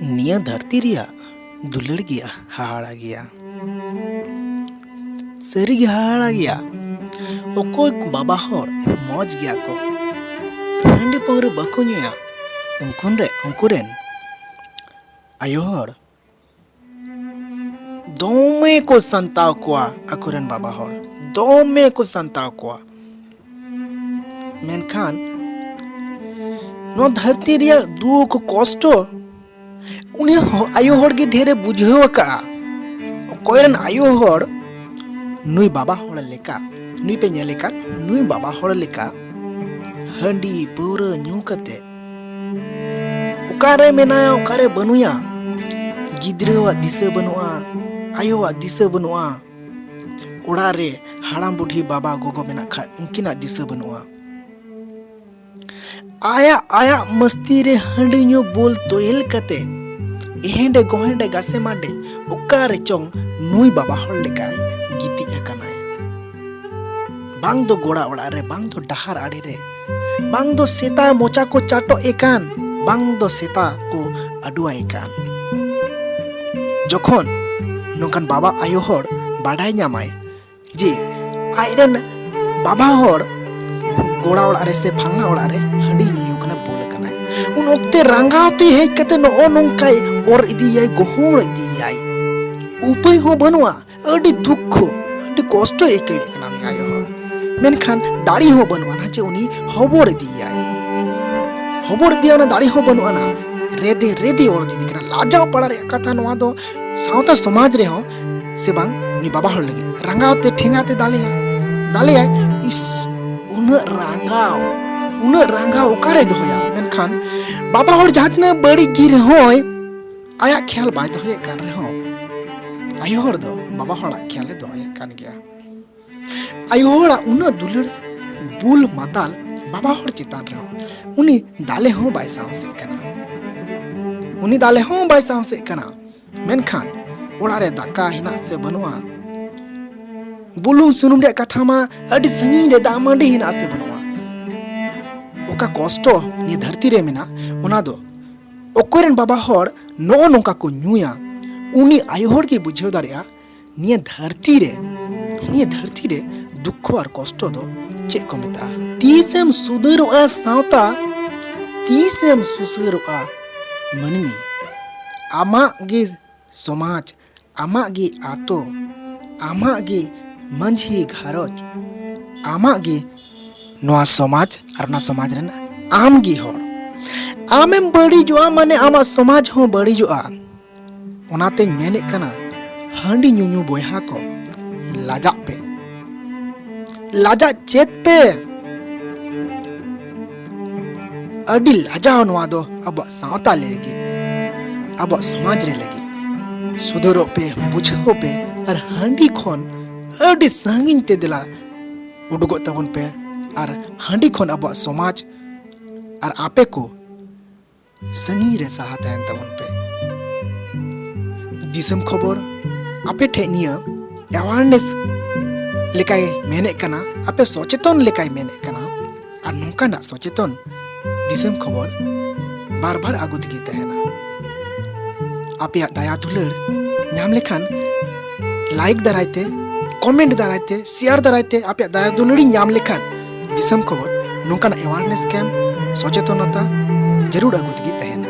निया धरती रिया दुलड़ गया हाड़ा गया सरी हाड़ा गया ओको बाबा हर मौज गया को हांडी पाउरे बाको ᱧᱩᱭᱟ उनकुरेन आयो हर दोमे को संताव कोआ अकुरेन बाबा हर दोमे को संताव कोआ मेनखान नो धरती रिया दुख कष्ट उनी आयो हर गे ढेरे बुझेव का कोयरन आयो हर नुई बाबा हर लेका नुई पे नेलेका नुई बाबा हर लेका हंडी पौरा ᱧᱩ कते उकारे मेनाया उकारे बनुया गिद्रावा दिशा बनुआ आयोवा दिशा बनुआ उड़ा रे हाड़ाम बुढ़ी बाबा गोगो मेना खा उनकिना दिशा बनुआ आया आया मस्ती रे हंडी ᱧᱩ बोल तोयल कते एहेंडे गोहेंडे गासे माडे उकारे चोंग नुई बाबा हर लेकाय गिति अकनाय बांग दो गोड़ा उड़ा रे बांग दो डहार आड़ी रे बांग दो सेता मोचा को चाटो एकान बांग दो सेता को अडुआ एकान जखन नोकान बाबा आयो हर बाडाय ᱧᱟᱢᱟᱭ जे आयरन बाबा हर गोड़ा उड़ा रे से फलना उड़ा रे हंडी ᱧᱩ कना बोल कनाय उन ओक्ते रंगावते हेज कते नो नोंकाय और इदियाय गोहुड़ इदियाय उपाय हो बनुआ अडी दुख अडी कष्ट एके कना नि आयो हर मेनखान दाड़ी हो बनुआ ना जे उनी हबोर दियाय हबोर दिया ना दाड़ी हो बनुआ ना रेदे रेदे और दी दिकना लाजाव पड़ा रे कथा नोआ दो सावता समाज रे हो से बांग नि बाबा हर लगे रंगावते ठेंगाते दाले इस उन रंगाव ओकारे दोया मेनखान बाबा हर जातना बड़ी गिर होय आया ख्याल बाय दोय कर रे हो आयो हर दो बाबा हर ख्याल दोय कान गया आयो हर उन दुलड़ बुल माताल बाबा हर चितान रे उनी दाले हो बाय साव से कना उनी दाले हो बाय साव से कना मेनखान ओड़ा रे दाका हिना से बनुआ बुलु सुनुम रे कथा मा अडी संगी रे दामांडी हिना से बनुआ ओका कष्ट नि धरती रे मेना ओना दो ओकोरेन बाबा हर नो नोका को ᱧᱩᱭᱟ उनी आयो हर के बुझेव दारिया निया धरती रे दुख और कष्ट दो चे को मेता तीसेम सुधरवा सावता तीसेम सुसरवा मनमी आमा गे समाज आमा गे आतो आमा गे मंझी घारोज आमा गे नोआ समाज और ना समाज रे ना आम गी हर आमेम बड़ी जोआ माने आमा समाज हो बड़ी जोआ ओनाते मेने कना हांडी ᱧᱩ बोयहा को लाजा पे लाजा चेत पे अडी लाजा नोआ दो अब सावता लेगी अब समाज रे लगी सुधरो पे बुझो पे और हांडी खोन अडी सांगिन ते दिला उडुगो तबन पे और हांडी खोन अब समाज और आपे को संगी रे साहा तहन तबन पे दिसम खबर आपे ठे निया अवेयरनेस लेकाय मेने कना आपे सचेतन लेकाय मेने कना और नोंका ना सचेतन दिसम खबर बार बार आगु दिगी तहना आपे दया दुलड़ नाम लेखान लाइक दारायते कमेंट दारायते शेयर दारायते आपे दया दुलड़ी नाम लेखान दिसम खबर नोंका ना अवेयरनेस कैम्प सचेतनता जरूर आगु दिगी तहना।